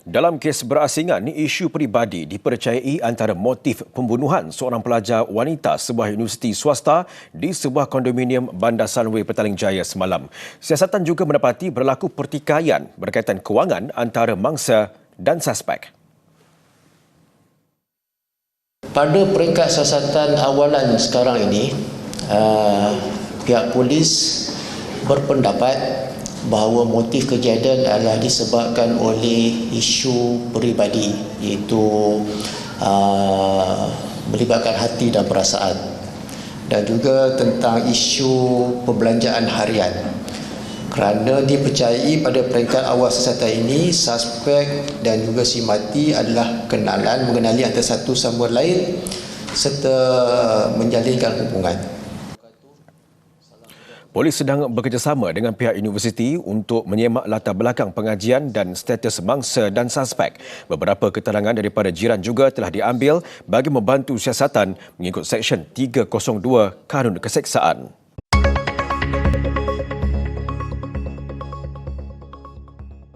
Dalam kes berasingan, isu peribadi dipercayai antara motif pembunuhan seorang pelajar wanita sebuah universiti swasta di sebuah kondominium Bandar Sunway Petaling Jaya semalam. Siasatan juga mendapati berlaku pertikaian berkaitan kewangan antara mangsa dan suspek. Pada peringkat siasatan awalan sekarang ini, pihak polis berpendapat bahawa motif kejadian adalah disebabkan oleh isu peribadi, iaitu melibatkan hati dan perasaan, dan juga tentang isu perbelanjaan harian. Kerana dipercayai pada peringkat awal siasatan ini, suspek dan juga si mati adalah mengenali antara satu sama lain serta menjalinkan hubungan. Polis sedang bekerjasama dengan pihak universiti untuk menyemak latar belakang pengajian dan status mangsa dan suspek. Beberapa keterangan daripada jiran juga telah diambil bagi membantu siasatan mengikut Seksyen 302 Kanun Keseksaan.